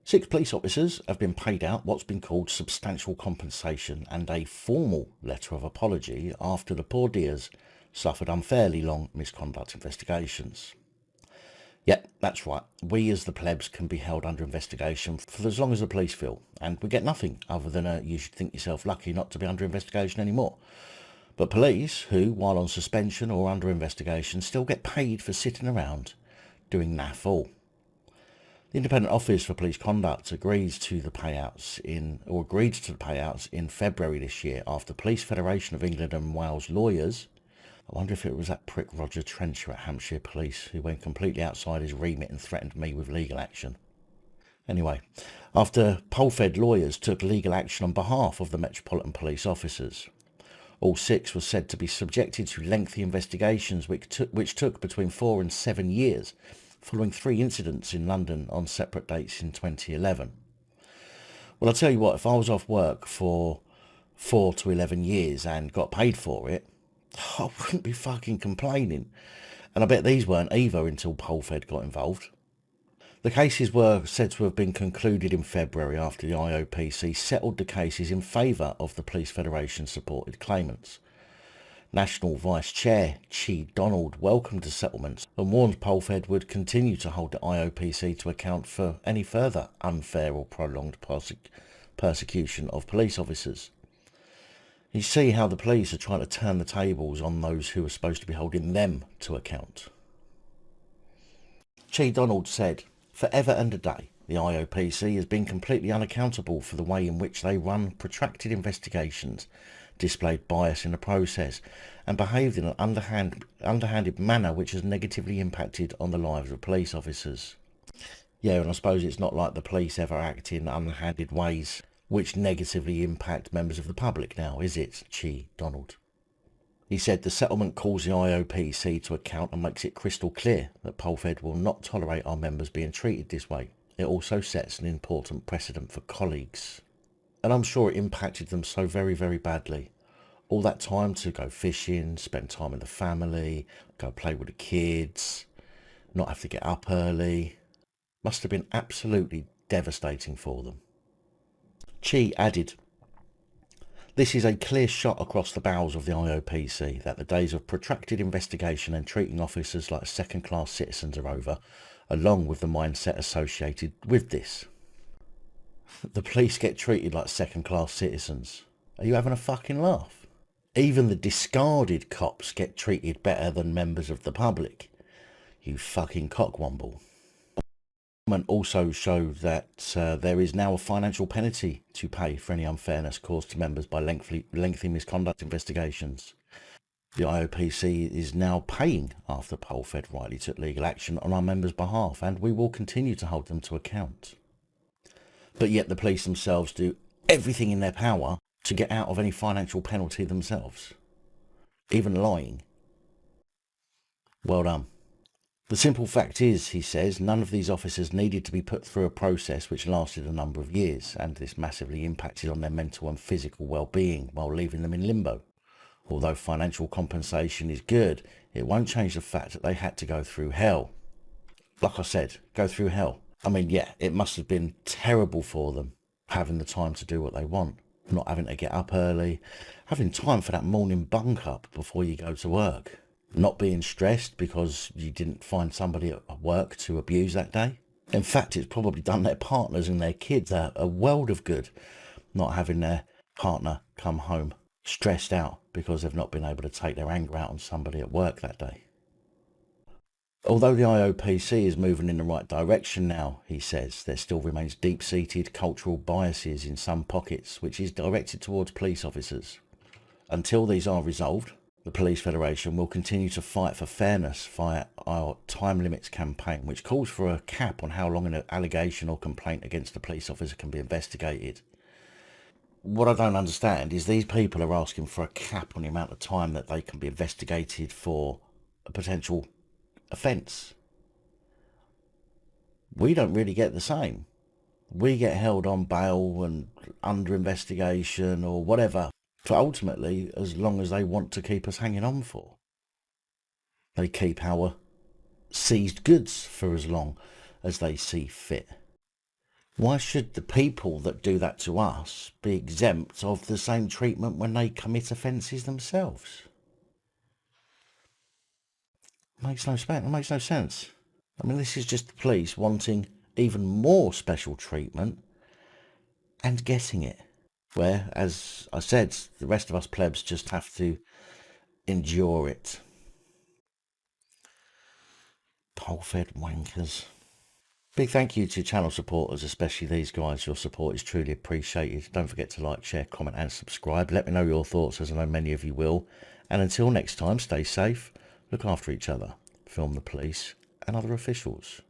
6 police officers have been paid out what's been called substantial compensation and a formal letter of apology after the poor dears suffered unfairly long misconduct investigations. Yep, that's right. We as the plebs can be held under investigation for as long as the police feel, and we get nothing other than you should think yourself lucky not to be under investigation anymore. But police, who, while on suspension or under investigation, still get paid for sitting around doing naff all. The Independent Office for Police Conduct agreed to the payouts in February this year after Police Federation of England and Wales lawyers, I wonder if it was that prick Roger Trencher at Hampshire Police who went completely outside his remit and threatened me with legal action. Anyway, after POLFED lawyers took legal action on behalf of the Metropolitan Police officers, all 6 were said to be subjected to lengthy investigations which took between 4 and 7 years, following 3 incidents in London on separate dates in 2011. Well, I'll tell you what, if I was off work for 4 to 11 years and got paid for it, I wouldn't be fucking complaining. And I bet these weren't either until POLFED got involved. The cases were said to have been concluded in February after the iopc settled the cases in favour of the Police Federation supported claimants. National Vice Chair Chi Donald welcomed the settlements and warned POLFED would continue to hold the iopc to account for any further unfair or prolonged persecution of police officers. You see how the police are trying to turn the tables on those who are supposed to be holding them to account. Chi Donald said, "Forever and a day, the iopc has been completely unaccountable for the way in which they run protracted investigations, displayed bias in the process, and behaved in an underhanded manner which has negatively impacted on the lives of police officers." Yeah, and I suppose it's not like the police ever act in underhanded ways which negatively impact members of the public now, is it, Chi Donald? He said the settlement calls the iopc to account and makes it crystal clear that POLFED will not tolerate our members being treated this way. It also sets an important precedent for colleagues. And I'm sure it impacted them so very, very badly. All that time to go fishing, spend time with the family, go play with the kids, not have to get up early. Must have been absolutely devastating for them. Chi added, "This is a clear shot across the bows of the iopc that the days of protracted investigation and treating officers like second-class citizens are over, along with the mindset associated with this." The police get treated like second-class citizens. Are you having a fucking laugh? Even the discarded cops get treated better than members of the public. You fucking cockwomble. Also showed that there is now a financial penalty to pay for any unfairness caused to members by lengthy misconduct investigations. The iopc is now paying after POLFED rightly took legal action on our members' behalf, and we will continue to hold them to account. But yet the police themselves do everything in their power to get out of any financial penalty themselves. Even lying. Well done. The simple fact is, he says, none of these officers needed to be put through a process which lasted a number of years, and this massively impacted on their mental and physical well-being while leaving them in limbo. Although financial compensation is good, it won't change the fact that they had to go through hell. Like I said, go through hell. I mean, yeah, it must have been terrible for them, having the time to do what they want, not having to get up early, having time for that morning bunk up before you go to work. Not being stressed because you didn't find somebody at work to abuse that day. In fact, it's probably done their partners and their kids a world of good, not having their partner come home stressed out because they've not been able to take their anger out on somebody at work that day. Although the iopc is moving in the right direction now, he says, there still remains deep-seated cultural biases in some pockets, which is directed towards police officers. Until these are resolved, the Police Federation will continue to fight for fairness via our time limits campaign, which calls for a cap on how long an allegation or complaint against a police officer can be investigated. What I don't understand is these people are asking for a cap on the amount of time that they can be investigated for a potential offence. We don't really get the same. We get held on bail and under investigation or whatever for ultimately as long as they want to keep us hanging on for. They keep our seized goods for as long as they see fit. Why should the people that do that to us be exempt of the same treatment when they commit offences themselves? Makes no sense. I mean, this is just the police wanting even more special treatment and getting it. Where, as I said, the rest of us plebs just have to endure it. POLFED wankers. Big thank you to channel supporters, especially these guys. Your support is truly appreciated. Don't forget to like, share, comment and subscribe. Let me know your thoughts, as I know many of you will. And until next time, stay safe, look after each other, film the police and other officials.